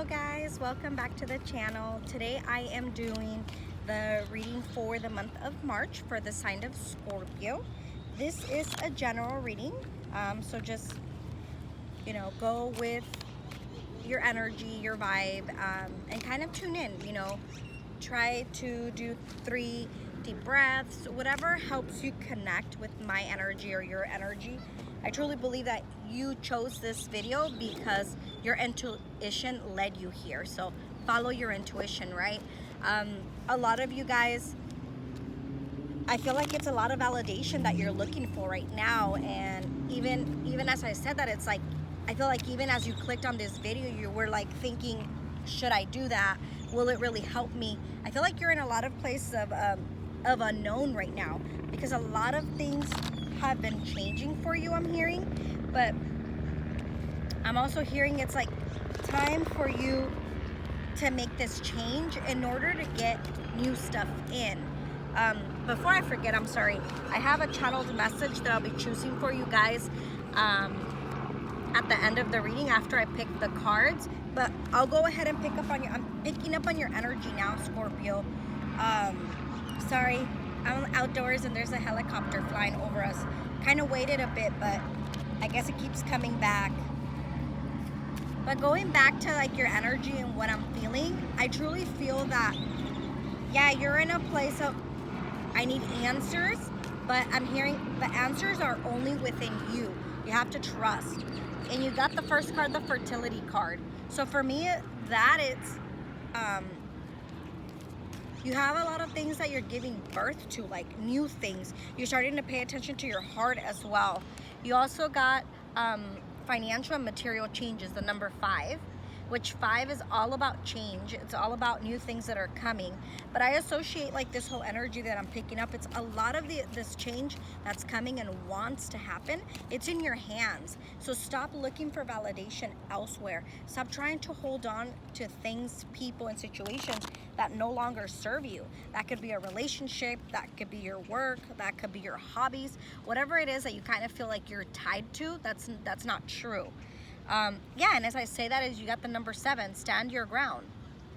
Hello guys, welcome back to the channel. Today I am doing the reading for the month of March for the sign of Scorpio. This is a general reading, so just, go with your energy, your vibe, and kind of tune in, try to do 3 deep breaths, whatever helps you connect with my energy or your energy. I truly believe that you chose this video because your intuition led you here. So follow your intuition, right? A lot of you guys, I feel like it's a lot of validation that you're looking for right now. And even as I said that, it's like, I feel like even as you clicked on this video, you were like thinking, should I do that? Will it really help me? I feel like you're in a lot of places of unknown right now, because a lot of things have been changing for you, I'm hearing. But I'm also hearing it's like time for you to make this change in order to get new stuff in. Before I forget, I'm sorry, I have a channeled message that I'll be choosing for you guys at the end of the reading after I pick the cards. But I'll go ahead and I'm picking up on your energy now, Scorpio. Sorry, I'm outdoors and there's a helicopter flying over us. Kind of waited a bit, but I guess it keeps coming back. But going back to like your energy and what I'm feeling, I truly feel that, yeah, you're in a place of, I need answers, but I'm hearing the answers are only within you. You have to trust. And you got the first card, the fertility card. So for me, that it's, you have a lot of things that you're giving birth to, like new things. You're starting to pay attention to your heart as well. You also got financial and material changes, the number 5, which 5 is all about change. It's all about new things that are coming. But I associate like this whole energy that I'm picking up. It's a lot of this change that's coming and wants to happen. It's in your hands. So stop looking for validation elsewhere. Stop trying to hold on to things, people, and situations that no longer serve you. That could be a relationship, that could be your work, that could be your hobbies, whatever it is that you kind of feel like you're tied to. That's not true. Yeah, and as I say that, is you got the number 7, stand your ground.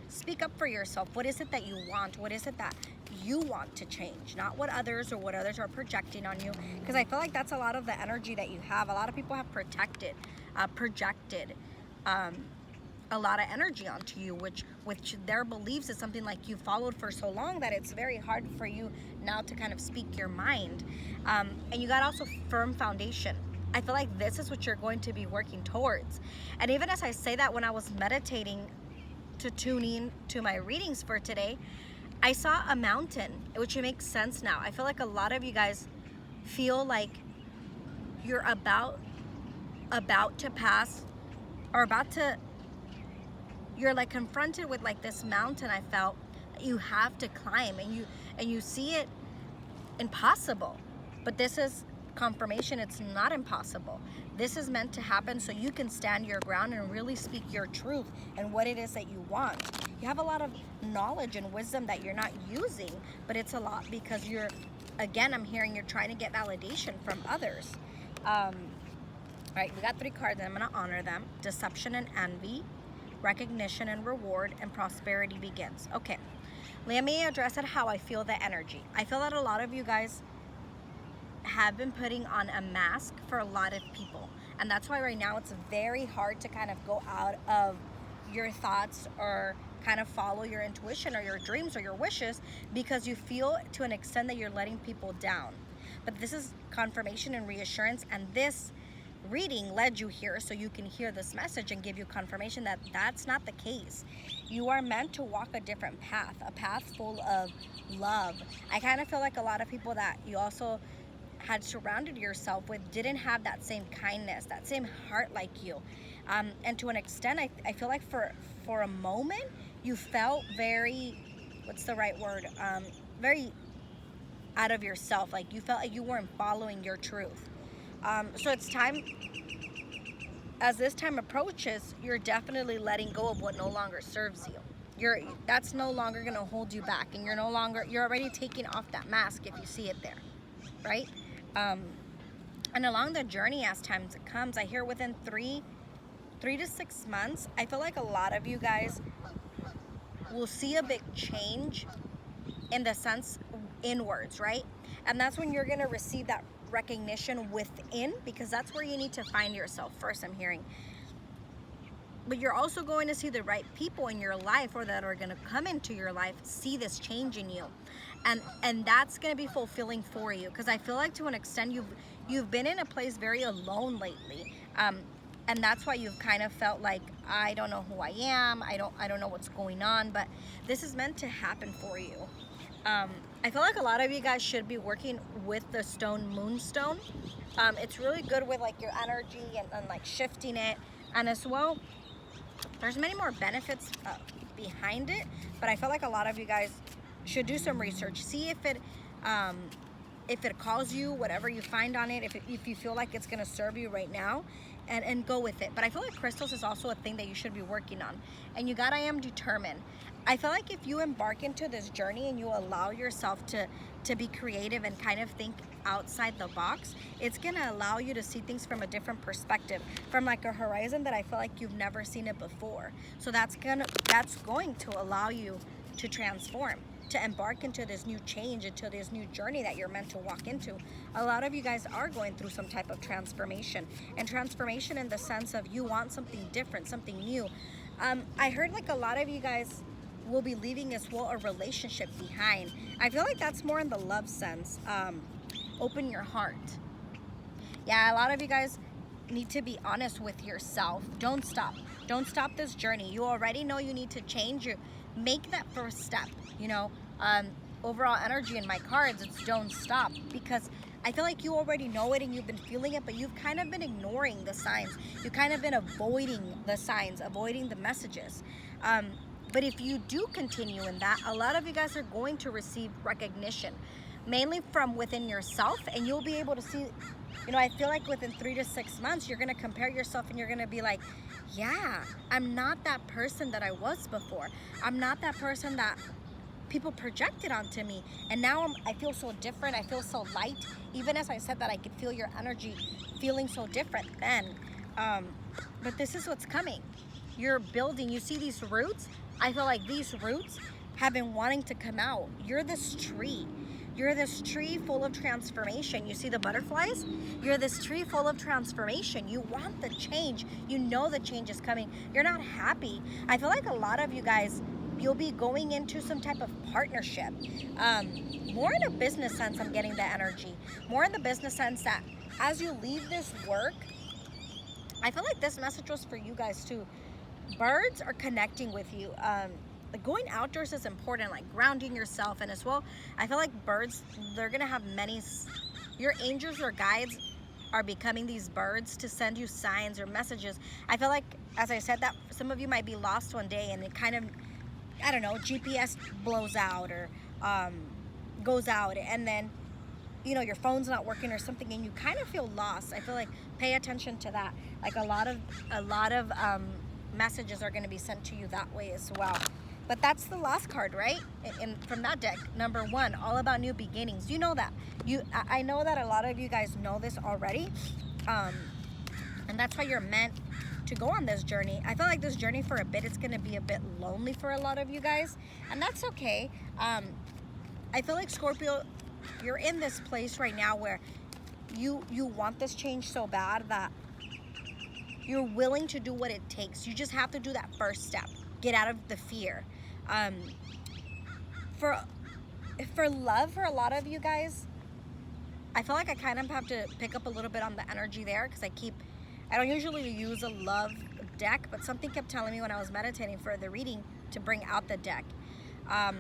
Speak up for yourself. What is it that you want? What is it that you want to change? Not what others are projecting on you. Because I feel like that's a lot of the energy that you have. A lot of people have projected a lot of energy onto you, which their beliefs is something like you followed for so long that it's very hard for you now to kind of speak your mind. And you got also firm foundation. I feel like this is what you're going to be working towards. And even as I say that, when I was meditating to tune in to my readings for today, I saw a mountain, which makes sense now. I feel like a lot of you guys feel like you're about to pass, or you're like confronted with like this mountain. I felt that you have to climb, and you see it impossible. But this is confirmation. It's not impossible. This is meant to happen so you can stand your ground and really speak your truth and what it is that you want. You have a lot of knowledge and wisdom that you're not using, but it's a lot because I'm hearing you're trying to get validation from others. All right, we got 3 cards and I'm going to honor them. Deception and envy, recognition and reward, and prosperity begins. Okay, let me address it how I feel the energy. I feel that a lot of you guys have been putting on a mask for a lot of people, and that's why right now it's very hard to kind of go out of your thoughts or kind of follow your intuition or your dreams or your wishes, because you feel to an extent that you're letting people down. But this is confirmation and reassurance, and this reading led you here so you can hear this message and give you confirmation that that's not the case. You are meant to walk a different path, a path full of love. I kind of feel like a lot of people that you also had surrounded yourself with didn't have that same kindness, that same heart like you. And to an extent, I feel like for a moment, you felt very, what's the right word? Very out of yourself. Like you felt like you weren't following your truth. So it's time, as this time approaches, you're definitely letting go of what no longer serves you. That's no longer gonna hold you back, and you're already taking off that mask if you see it there, right? And along the journey, as time comes, I hear within 3 3 to 6 months, I feel like a lot of you guys will see a big change in the sense inwards, right? And that's when you're going to receive that recognition within, because that's where you need to find yourself first, I'm hearing. But you're also going to see the right people in your life, or that are going to come into your life, see this change in you, and that's going to be fulfilling for you, because I feel like to an extent you've been in a place very alone lately, and that's why you've kind of felt like, I don't know who I am, I don't know what's going on. But this is meant to happen for you. I feel like a lot of you guys should be working with the stone, moonstone. It's really good with like your energy and like shifting it, and as well, there's many more benefits behind it. But I feel like a lot of you guys should do some research, see if it calls you, whatever you find on it, if you feel like it's going to serve you right now, and go with it. But I feel like crystals is also a thing that you should be working on, and you got, I am determined. I feel like if you embark into this journey and you allow yourself to be creative and kind of think outside the box, it's gonna allow you to see things from a different perspective, from like a horizon that I feel like you've never seen it before. So that's going to allow you to transform, to embark into this new change, into this new journey that you're meant to walk into. A lot of you guys are going through some type of transformation, and transformation in the sense of you want something different, something new. I heard like a lot of you guys will be leaving as well a relationship behind. I feel like that's more in the love sense. Open your heart. Yeah, a lot of you guys need to be honest with yourself. Don't stop this journey. You already know you need to change. You make that first step. You know, overall energy in my cards, it's don't stop, because I feel like you already know it and you've been feeling it, but you've kind of been ignoring the signs. You've kind of been avoiding the signs, avoiding the messages. But if you do continue in that, a lot of you guys are going to receive recognition, mainly from within yourself, and you'll be able to see, you know, I feel like within 3 to 6 months, you're going to compare yourself and you're going to be like, yeah, I'm not that person that I was before. I'm not that person that people projected onto me, and now I feel so different. I feel so light. Even as I said that, I could feel your energy feeling so different then. But this is what's coming. You're building, you see these roots. I feel like these roots have been wanting to come out. You're this tree. You're this tree full of transformation. You see the butterflies? You're this tree full of transformation. You want the change. You know the change is coming. You're not happy. I feel like a lot of you guys, you'll be going into some type of partnership. More in a business sense, I'm getting the energy. More in the business sense that as you leave this work, I feel like this message was for you guys too. Birds are connecting with you. Like going outdoors is important, like grounding yourself. And as well, I feel like birds, they're gonna have many, your angels or guides are becoming these birds to send you signs or messages. I feel like, as I said, that some of you might be lost one day and it kind of, I don't know, GPS blows out or goes out, and then, you know, your phone's not working or something and you kind of feel lost. I feel like pay attention to that. Like a lot of messages are going to be sent to you that way as well. But that's the last card, right? From that deck, number 1, all about new beginnings. You know that. I know that a lot of you guys know this already, and that's why you're meant to go on this journey. I feel like this journey for a bit, it's going to be a bit lonely for a lot of you guys, and that's okay. I feel like Scorpio, you're in this place right now where you want this change so bad that you're willing to do what it takes. You just have to do that first step. Get out of the fear. For love, for a lot of you guys, I feel like I kind of have to pick up a little bit on the energy there, because I don't usually use a love deck, but something kept telling me when I was meditating for the reading to bring out the deck. I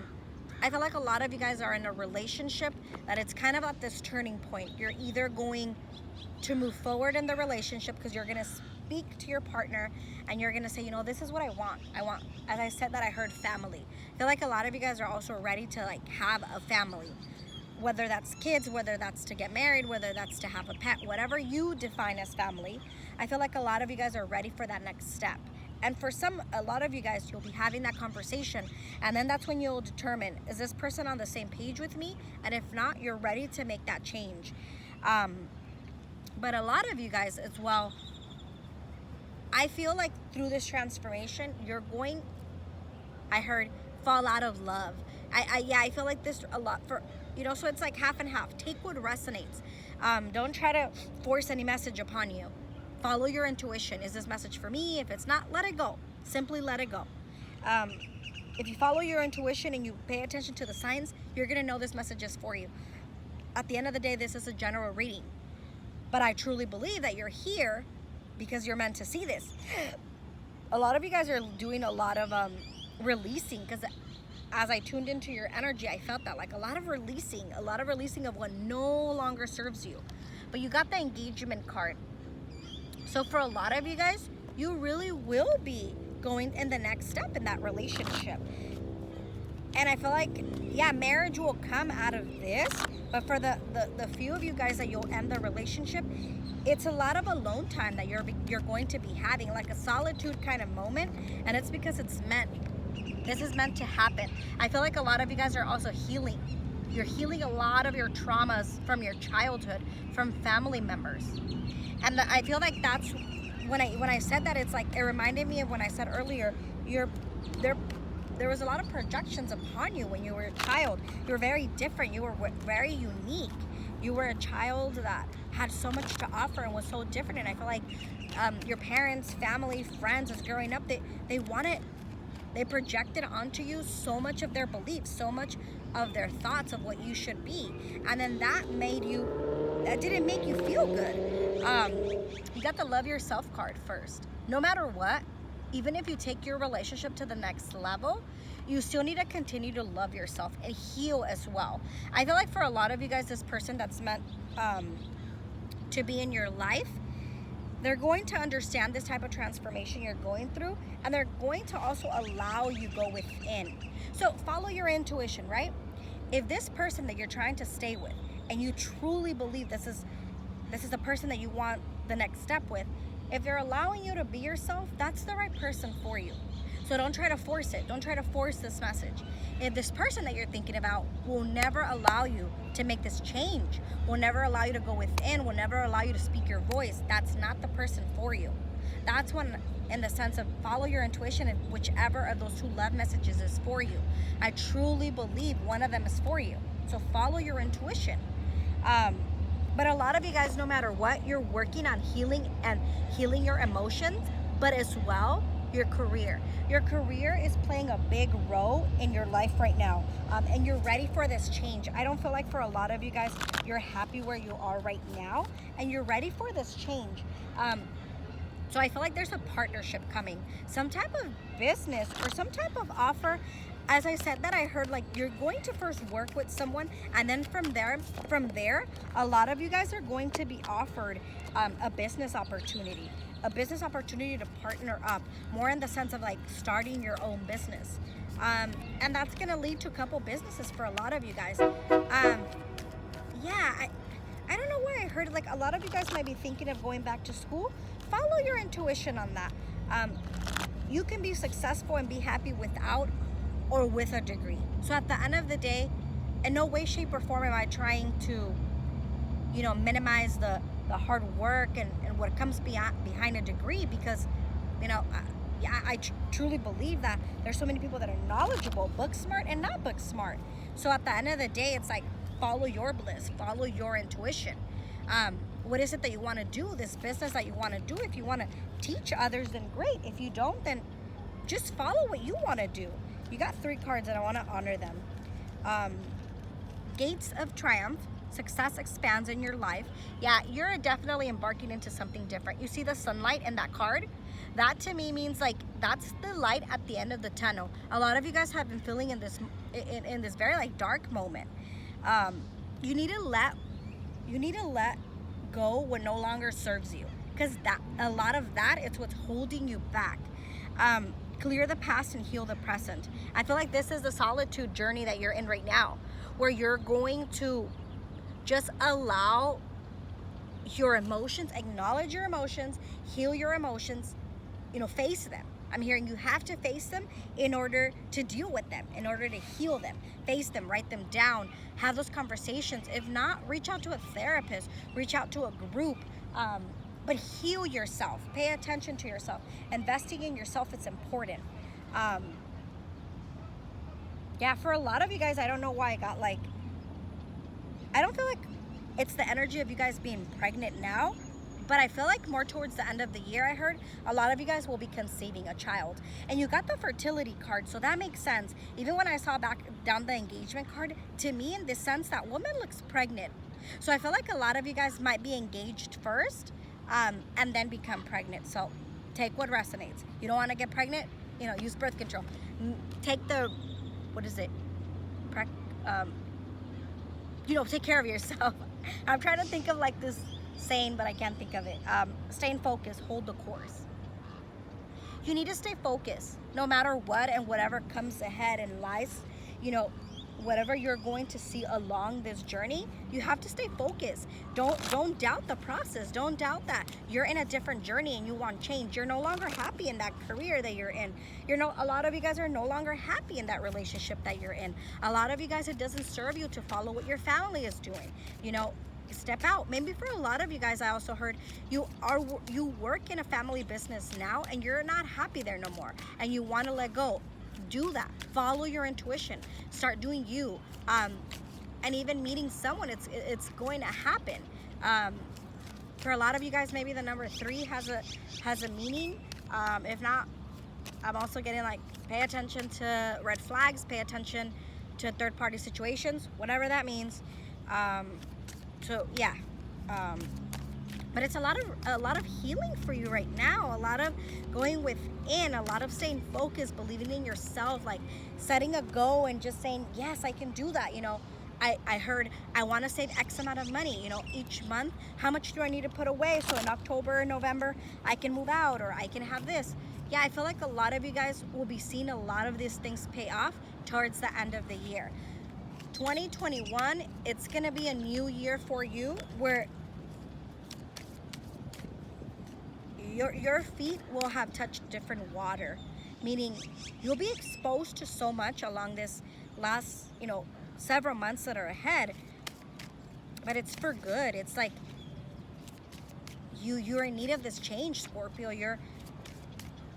feel like a lot of you guys are in a relationship that it's kind of at this turning point. You're either going to move forward in the relationship because you're going to speak to your partner and you're going to say, you know, this is what I want. As I said that, I heard family. I feel like a lot of you guys are also ready to like have a family, whether that's kids, whether that's to get married, whether that's to have a pet, whatever you define as family. I feel like a lot of you guys are ready for that next step. And for a lot of you guys, you'll be having that conversation, and then that's when you'll determine, is this person on the same page with me? And if not, you're ready to make that change. But a lot of you guys as well, I feel like through this transformation, you're going, I heard, fall out of love. I feel like this a lot for, so it's like half and half. Take what resonates. Don't try to force any message upon you. Follow your intuition. Is this message for me? If it's not, let it go. Simply let it go. If you follow your intuition and you pay attention to the signs, you're going to know this message is for you. At the end of the day, this is a general reading. But I truly believe that you're here because you're meant to see this. A lot of you guys are doing a lot of releasing, because as I tuned into your energy, I felt that, like a lot of releasing of what no longer serves you. But you got the engagement card. So for a lot of you guys, you really will be going in the next step in that relationship. And I feel like, yeah, marriage will come out of this. But for the few of you guys that you'll end the relationship, it's a lot of alone time that you're going to be having, like a solitude kind of moment. And it's because it's meant. This is meant to happen. I feel like a lot of you guys are also healing. You're healing a lot of your traumas from your childhood, from family members. And I feel like that's when I said that, it's like it reminded me of when I said earlier, there was a lot of projections upon you when you were a child. You were very different. You were very unique. You were a child that had so much to offer and was so different. And I feel like your parents, family, friends, as growing up, they projected onto you so much of their beliefs, so much of their thoughts of what you should be. And then that didn't make you feel good. You got the love yourself card first. No matter what, even if you take your relationship to the next level, you still need to continue to love yourself and heal as well. I feel like for a lot of you guys, this person that's meant to be in your life, they're going to understand this type of transformation you're going through, and they're going to also allow you go within. So follow your intuition, right? If this person that you're trying to stay with, and you truly believe this is the person that you want the next step with, if they're allowing you to be yourself, that's the right person for you. So don't try to force it. Don't try to force this message. If this person that you're thinking about will never allow you to make this change, will never allow you to go within, will never allow you to speak your voice, that's not the person for you. That's when, in the sense of follow your intuition, and whichever of those two love messages is for you. I truly believe one of them is for you. So follow your intuition. But a lot of you guys, no matter what, you're working on healing your emotions, but as well, your career. Your career is playing a big role in your life right now, and you're ready for this change. I don't feel like for a lot of you guys, you're happy where you are right now, and you're ready for this change. So I feel like there's a partnership coming, some type of business or some type of offer. As I said that, I heard like you're going to first work with someone, and then from there, a lot of you guys are going to be offered a business opportunity to partner up, more in the sense of like starting your own business. And that's going to lead to a couple businesses for a lot of you guys. I don't know why I heard like a lot of you guys might be thinking of going back to school. Follow your intuition on that. You can be successful and be happy without or with a degree. So at the end of the day, in no way, shape, or form am I trying to, minimize the hard work and what comes behind a degree, because, I truly believe that there's so many people that are knowledgeable, book smart and not book smart. So at the end of the day, it's like, follow your bliss, follow your intuition. What is it that you want to do, this business that you want to do? If you want to teach others, then great. If you don't, then just follow what you want to do. You got 3 cards and I want to honor them. Gates of Triumph. Success expands in your life. Yeah, you're definitely embarking into something different. You see the sunlight in that card? That to me means like that's the light at the end of the tunnel. A lot of you guys have been feeling in this very like dark moment. You need to let go what no longer serves you, because that a lot of that is what's holding you back. Clear the past and heal the present. I feel like this is the solitude journey that you're in right now, where you're going to just allow your emotions, acknowledge your emotions, heal your emotions, face them. I'm hearing you have to face them in order to deal with them, in order to heal them. Face them, write them down, have those conversations. If not, reach out to a therapist, reach out to a group, but heal yourself. Pay attention to yourself. Investing in yourself is important. Yeah, for a lot of you guys, I don't know why I got like, I don't feel like it's the energy of you guys being pregnant now, but I feel like more towards the end of the year, I heard a lot of you guys will be conceiving a child. And you got the fertility card, so that makes sense. Even when I saw back down the engagement card, to me, in the sense that woman looks pregnant. So I feel like a lot of you guys might be engaged first, and then become pregnant. So take what resonates. You don't want to get pregnant, you know, use birth control. Take the, what is it? You know, take care of yourself. I'm trying to think of like this saying, but I can't think of it. Staying focused, hold the course. You need to stay focused no matter what and whatever comes ahead in life. You know, whatever you're going to see along this journey, you have to stay focused. Don't doubt the process. Don't doubt that you're in a different journey and you want change. You're no longer happy in that career that you're in. A lot of you guys are no longer happy in that relationship that you're in. A lot of you guys, it doesn't serve you to follow what your family is doing. You know, step out. Maybe for a lot of you guys, I also heard you work in a family business now and you're not happy there no more and you want to let go. Do that. Follow your intuition. Start doing you. And even meeting someone, it's going to happen. For a lot of you guys, maybe the number 3 has a meaning. If not, I'm also getting like, pay attention to red flags, pay attention to third-party situations, whatever that means. So yeah. But it's a lot of healing for you right now, a lot of going within, a lot of staying focused, believing in yourself, like setting a goal and just saying, yes, I can do that. You know, I heard I want to save X amount of money, you know, each month. How much do I need to put away so in October or November I can move out or I can have this? Yeah, I feel like a lot of you guys will be seeing a lot of these things pay off towards the end of the year. 2021, it's going to be a new year for you where your feet will have touched different water, meaning you'll be exposed to so much along this last, you know, several months that are ahead, but it's for good. It's like you're in need of this change, Scorpio.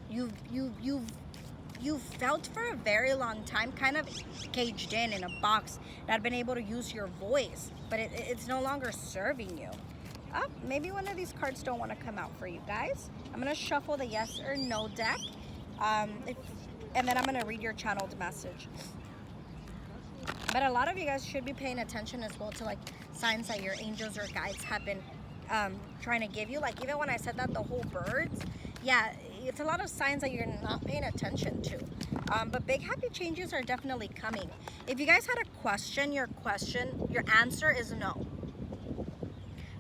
You've felt for a very long time kind of caged in a box, not been able to use your voice, but it's no longer serving you. Oh, maybe one of these cards don't want to come out for you guys. I'm going to shuffle the yes or no deck, and then I'm going to read your channeled message. But a lot of you guys should be paying attention as well to like signs that your angels or guides have been trying to give you. Like even when I said that, the whole birds, yeah, it's a lot of signs that you're not paying attention to. But big happy changes are definitely coming. If you guys had a question, your answer is no.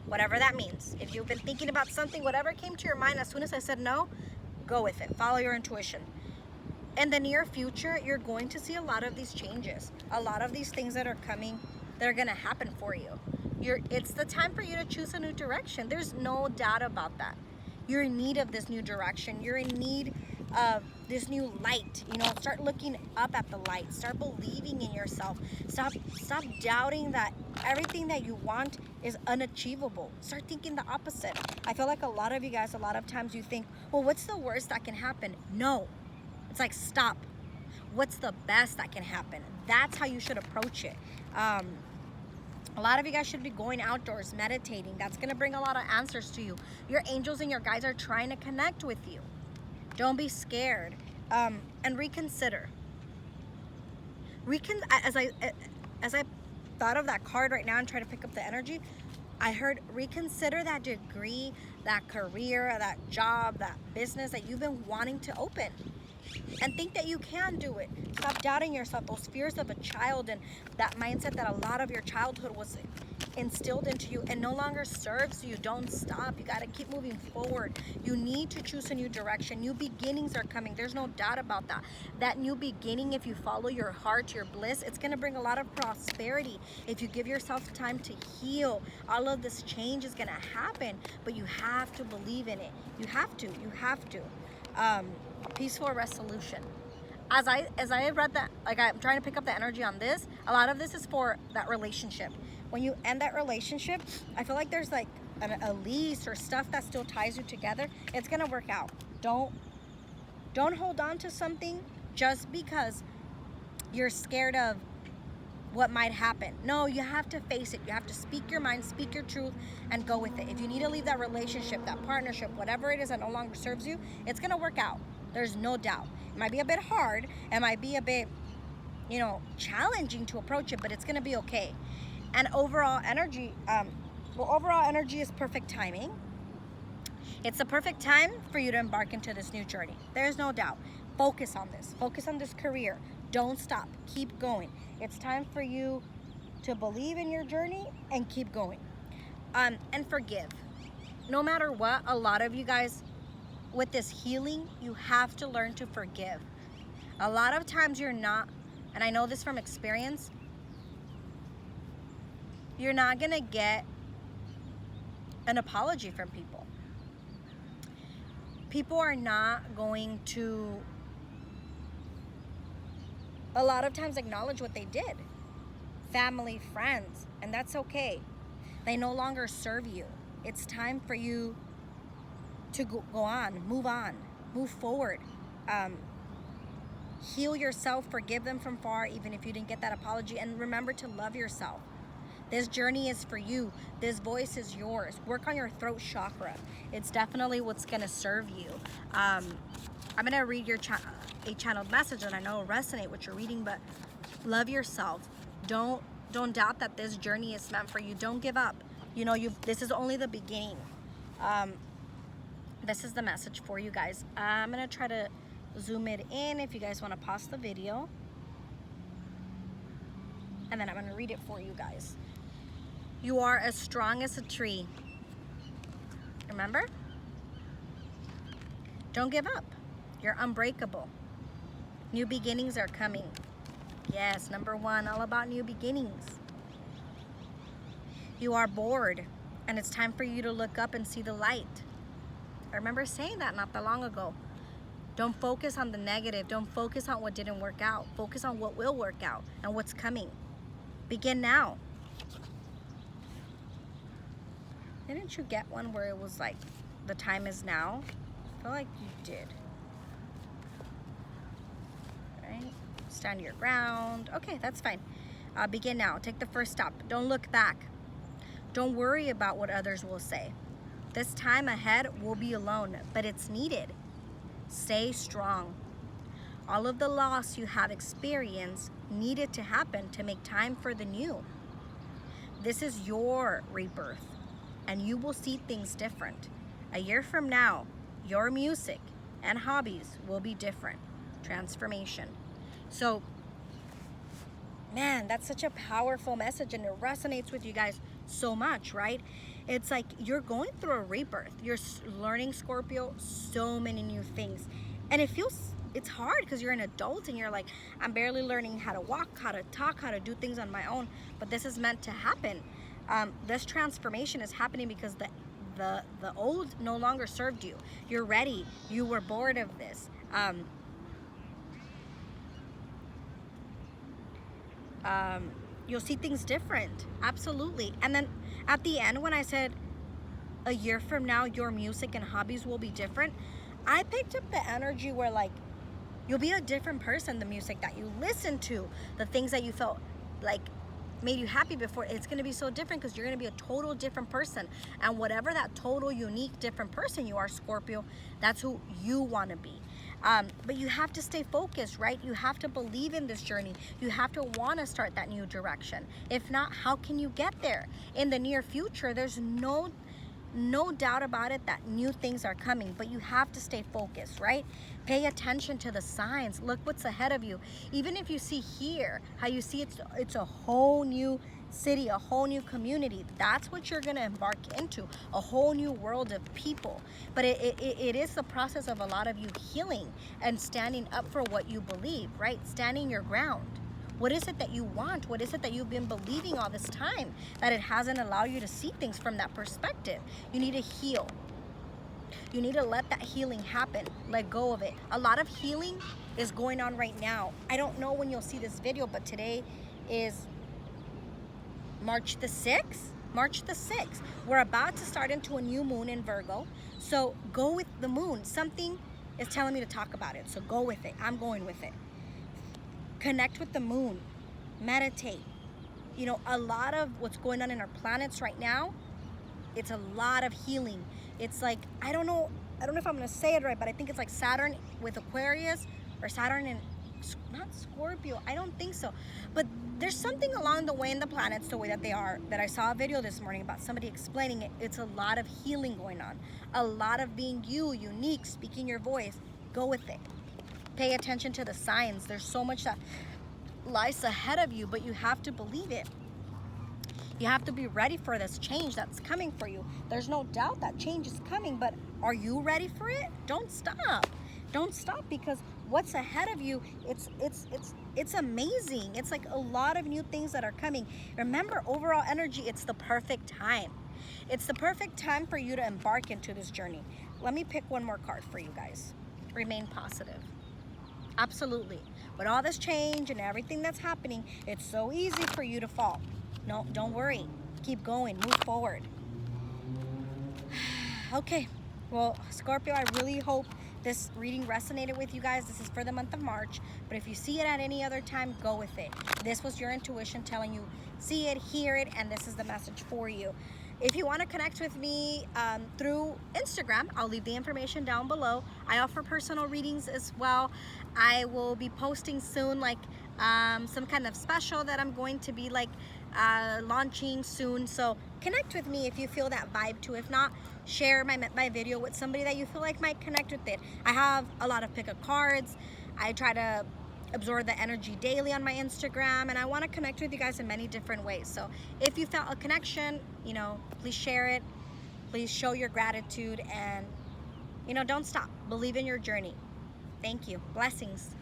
Whatever that means. If you've been thinking about something, whatever came to your mind, as soon as I said no, go with it. Follow your intuition. In the near future, you're going to see a lot of these changes. A lot of these things that are coming, that are going to happen for you. It's the time for you to choose a new direction. There's no doubt about that. You're in need of this new direction. You're in need of this new light. You know, start looking up at the light. Start believing in yourself. Stop doubting that everything that you want is unachievable. Start thinking the opposite. I feel like a lot of you guys, a lot of times you think, well, what's the worst that can happen? No. It's like, stop. What's the best that can happen? That's how you should approach it. A lot of you guys should be going outdoors, meditating. That's going to bring a lot of answers to you. Your angels and your guides are trying to connect with you. Don't be scared. And reconsider. As I thought of that card right now and try to pick up the energy, I heard reconsider that degree, that career, that job, that business that you've been wanting to open. And think that you can do it. Stop doubting yourself. Those fears of a child and that mindset that a lot of your childhood was instilled into you and no longer serves you. Don't stop. You got to keep moving forward. You need to choose a new direction. New beginnings are coming. There's no doubt about that. That new beginning, if you follow your heart, your bliss, it's going to bring a lot of prosperity. If you give yourself time to heal, all of this change is going to happen. But you have to believe in it. You have to. Peaceful resolution. As I read that, like I'm trying to pick up the energy on this, a lot of this is for that relationship. When you end that relationship, I feel like there's like a lease or stuff that still ties you together, it's gonna work out. Don't hold on to something just because you're scared of what might happen. No, you have to face it. You have to speak your mind, speak your truth, and go with it. If you need to leave that relationship, that partnership, whatever it is that no longer serves you, it's gonna work out. There's no doubt. It might be a bit hard, it might be a bit, you know, challenging to approach it, but it's gonna be okay. And overall energy, overall energy is perfect timing. It's the perfect time for you to embark into this new journey. There's no doubt. Focus on this. Focus on this career. Don't stop. Keep going. It's time for you to believe in your journey and keep going. And forgive. No matter what, a lot of you guys, with this healing, you have to learn to forgive. A lot of times you're not, and I know this from experience, you're not going to get an apology from people. People are not going to, a lot of times, acknowledge what they did. Family, friends, and that's okay. They no longer serve you. It's time for you to go on, move forward. Heal yourself, forgive them from far, even if you didn't get that apology, and remember to love yourself. This journey is for you. This voice is yours. Work on your throat chakra. It's definitely what's gonna serve you. I'm gonna read your a channeled message, and I know it'll resonate what you're reading, but love yourself. Don't doubt that this journey is meant for you. Don't give up. You know, this is only the beginning. This is the message for you guys. I'm gonna try to zoom it in if you guys wanna pause the video. And then I'm gonna read it for you guys. You are as strong as a tree. Remember? Don't give up. You're unbreakable. New beginnings are coming. Yes, number one, all about new beginnings. You are bored, and it's time for you to look up and see the light. I remember saying that not that long ago. Don't focus on the negative. Don't focus on what didn't work out. Focus on what will work out and what's coming. Begin now. Didn't you get one where it was like, the time is now? I feel like you did. Right? Stand your ground. Okay, that's fine. Begin now. Take the first step. Don't look back. Don't worry about what others will say. This time ahead will be alone, but it's needed. Stay strong. All of the loss you have experienced needed to happen to make time for the new. This is your rebirth, and you will see things different. A year from now, your music and hobbies will be different. Transformation. So, man, that's such a powerful message, and it resonates with you guys so much, right? It's like you're going through a rebirth. You're learning, Scorpio, so many new things. And it's hard because you're an adult and you're like, I'm barely learning how to walk, how to talk, how to do things on my own. But this is meant to happen. This transformation is happening because the old no longer served you. You're ready. You were bored of this. You'll see things different. Absolutely. And then at the end, when I said a year from now, your music and hobbies will be different, I picked up the energy where like, you'll be a different person. The music that you listen to, the things that you felt like made you happy before, it's going to be so different because you're going to be a total different person. And whatever that total unique different person you are, Scorpio, that's who you want to be. But you have to stay focused, right? You have to believe in this journey. You have to want to start that new direction. If not, how can you get there? In the near future, there's no doubt about it that new things are coming, but you have to stay focused, right? Pay attention to the signs. Look what's ahead of you. Even if you see here, how you see it's a whole new city, a whole new community. That's what you're going to embark into, a whole new world of people. But it is the process of a lot of you healing and standing up for what you believe, right? Standing your ground. What is it that you want? What is it that you've been believing all this time that it hasn't allowed you to see things from that perspective? You need to heal. You need to let that healing happen. Let go of it. A lot of healing is going on right now. I don't know when you'll see this video, but today is March the 6th. March the 6th. We're about to start into a new moon in Virgo. So go with the moon. Something is telling me to talk about it. So go with it. I'm going with it. Connect with the moon. Meditate. You know, a lot of what's going on in our planets right now, it's a lot of healing. It's like, I don't know if I'm going to say it right, but I think it's like Saturn with Aquarius, or Saturn and not Scorpio. I don't think so. But there's something along the way in the planets, the way that they are, that I saw a video this morning about somebody explaining it. It's a lot of healing going on. A lot of being you, unique, speaking your voice. Go with it. Pay attention to the signs. There's so much that lies ahead of you, but you have to believe it. You have to be ready for this change that's coming for you. There's no doubt that change is coming, but are you ready for it? Don't stop. Don't stop, because what's ahead of you, it's amazing. It's like a lot of new things that are coming. Remember, overall energy, it's the perfect time. It's the perfect time for you to embark into this journey. Let me pick one more card for you guys. Remain positive. Absolutely. With all this change and everything that's happening, it's so easy for you to fall. No, don't worry. Keep going. Move forward. Okay. Well, Scorpio, I really hope this reading resonated with you guys. This is for the month of March, but if you see it at any other time, go with it. This was your intuition telling you, see it, hear it, and this is the message for you. If you want to connect with me through Instagram, I'll leave the information down below. I offer personal readings as well. I will be posting soon, like some kind of special that I'm going to be like launching soon. So connect with me if you feel that vibe too. If not, share my video with somebody that you feel like might connect with it. I have a lot of pick-up cards. I try to absorb the energy daily on my Instagram, and I want to connect with you guys in many different ways. So if you felt a connection, you know, please share it. Please show your gratitude, and, you know, don't stop. Believe in your journey. Thank you. Blessings.